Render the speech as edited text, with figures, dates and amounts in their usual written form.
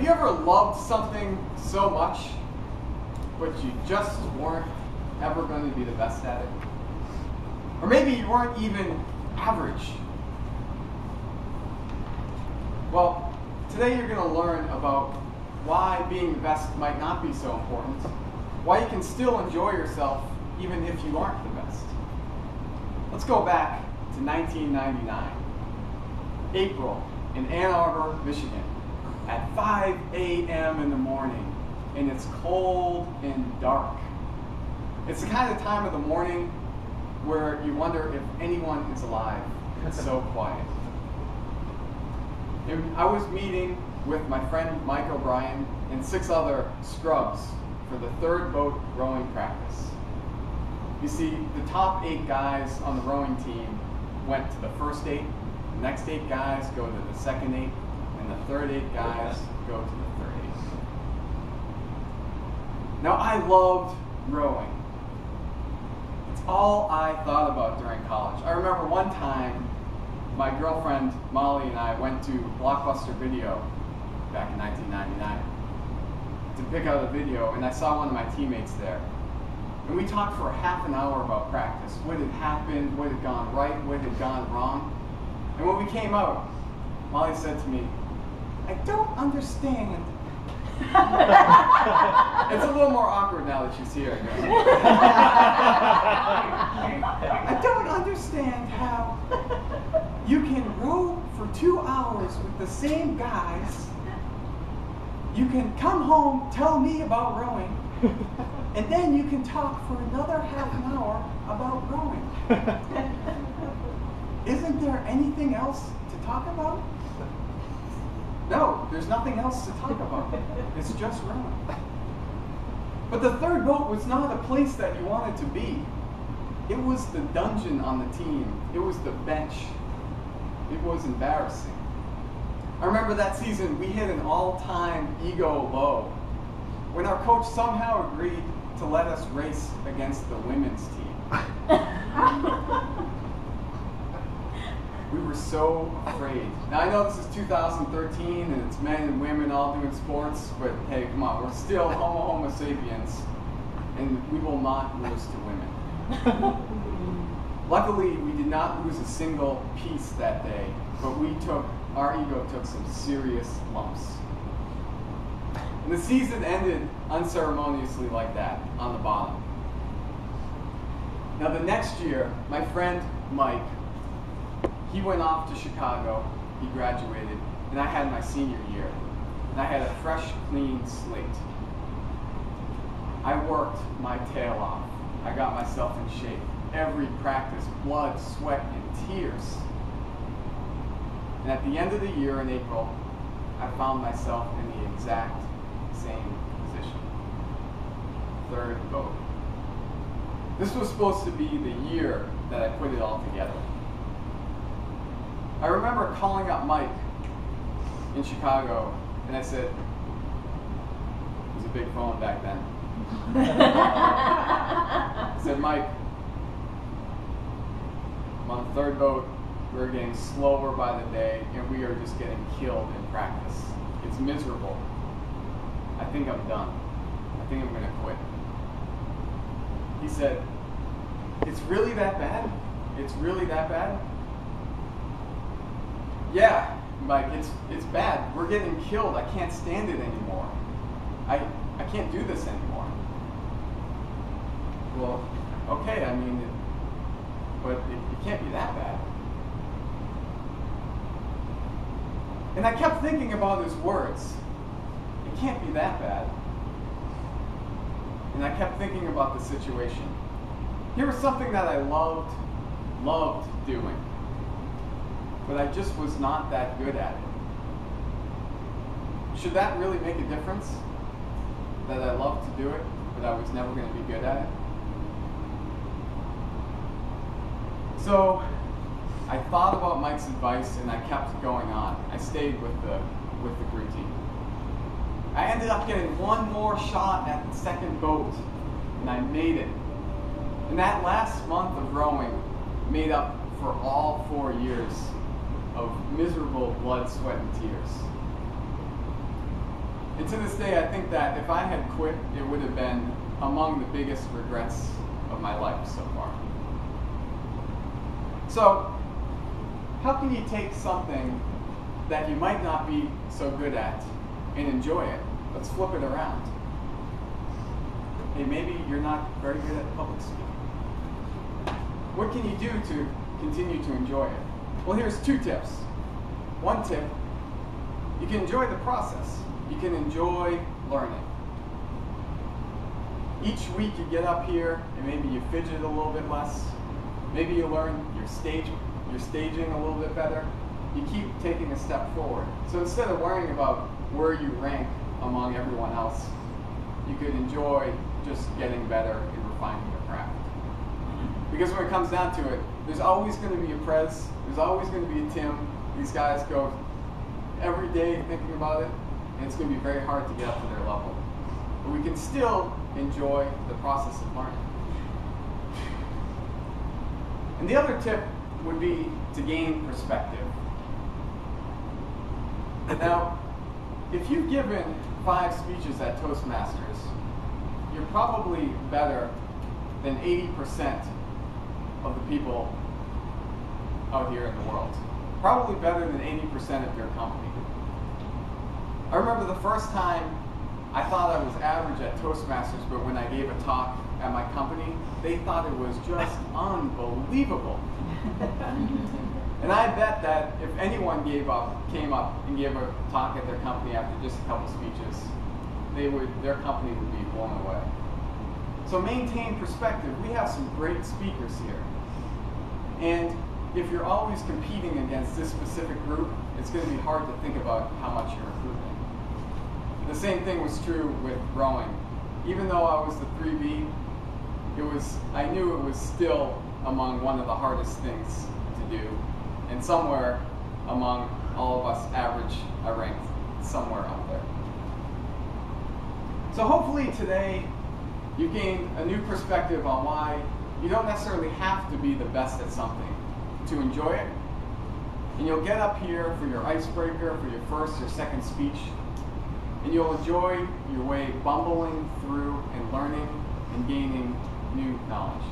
you ever loved something so much, but you just weren't ever going to be the best at it? Or maybe you weren't even average. Well, today you're going to learn about why being the best might not be so important, why you can still enjoy yourself even if you aren't the best. Let's go back to 1999, April in Ann Arbor, Michigan, at 5 a.m. in the morning, and it's cold and dark. It's the kind of time of the morning where you wonder if anyone is alive. It's so quiet. And I was meeting with my friend Mike O'Brien and 6 other scrubs for the third boat rowing practice. You see, the top 8 guys on the rowing team went to the first 8, the next 8 guys go to the second 8, and the third 8 guys go to the third 8. Now, I loved rowing. It's all I thought about during college. I remember one time my girlfriend Molly and I went to Blockbuster Video back in 1999 to pick out a video, and I saw one of my teammates there. And we talked for half an hour about practice, what had happened, what had gone right, what had gone wrong. And when we came out, Molly said to me, "I don't understand." It's a little more awkward now that she's here. I don't understand how you can row for 2 hours with the same guys. You can come home, tell me about rowing, and then you can talk for another half an hour about rowing. Isn't there anything else to talk about? No, there's nothing else to talk about. It's just rowing. But the third boat was not a place that you wanted to be. It was the dungeon on the team. It was the bench. It was embarrassing. I remember that season we hit an all-time ego low when our coach somehow agreed to let us race against the women's team. We were so afraid. Now I know this is 2013 and it's men and women all doing sports, but hey, come on, we're still homo sapiens, and we will not lose to women. Luckily, we did not lose a single piece that day, but our ego took some serious lumps. And the season ended unceremoniously like that, on the bottom. Now the next year, my friend Mike, he went off to Chicago, he graduated, and I had my senior year. And I had a fresh, clean slate. I worked my tail off. I got myself in shape. Every practice, blood, sweat, and tears. And at the end of the year in April, I found myself in the exact same position. Third boat. This was supposed to be the year that I put it all together. I remember calling up Mike in Chicago, and I said, it was a big phone back then. I said, "Mike, I'm on the third boat. We're getting slower by the day, and we are just getting killed in practice. It's miserable. I think I'm done. I think I'm going to quit." He said, "It's really that bad? It's really that bad?" "Yeah, Mike, it's bad. We're getting killed. I can't stand it anymore. I can't do this anymore." "Well, okay, I mean, but it can't be that bad." And I kept thinking about his words. It can't be that bad. And I kept thinking about the situation. Here was something that I loved doing, but I just was not that good at it. Should that really make a difference? That I loved to do it, but I was never going to be good at it? So I thought about Mike's advice, and I kept going on. I stayed with the crew team. I ended up getting one more shot at the second boat, and I made it. And that last month of rowing made up for all 4 years of miserable blood, sweat, and tears. And to this day, I think that if I had quit, it would have been among the biggest regrets of my life so far. So, how can you take something that you might not be so good at and enjoy it? Let's flip it around. Hey, maybe you're not very good at public speaking. What can you do to continue to enjoy it? Well, here's 2 tips. One tip, you can enjoy the process. You can enjoy learning. Each week you get up here and maybe you fidget a little bit less. Maybe you learn your staging a little bit better. You keep taking a step forward. So instead of worrying about where you rank among everyone else, you could enjoy just getting better and refining your craft. Because when it comes down to it, there's always going to be a Prez, there's always going to be a Tim. These guys go every day thinking about it, and it's going to be very hard to get up to their level. But we can still enjoy the process of learning. And the other tip would be to gain perspective. Now, if you've given 5 speeches at Toastmasters, you're probably better than 80% of the people out here in the world. Probably better than 80% of your company. I remember the first time I thought I was average at Toastmasters, but when I gave a talk at my company, they thought it was just unbelievable. And I bet that if anyone came up and gave a talk at their company after just a couple speeches, their company would be blown away. So maintain perspective. We have some great speakers here. And if you're always competing against this specific group, it's going to be hard to think about how much you're improving. The same thing was true with rowing. Even though I was the 3B, I knew it was still among one of the hardest things to do. And somewhere among all of us average, I ranked somewhere up there. So hopefully today you gained a new perspective on why you don't necessarily have to be the best at something to enjoy it. And you'll get up here for your icebreaker, for your first or second speech, and you'll enjoy your way bumbling through and learning and gaining new knowledge.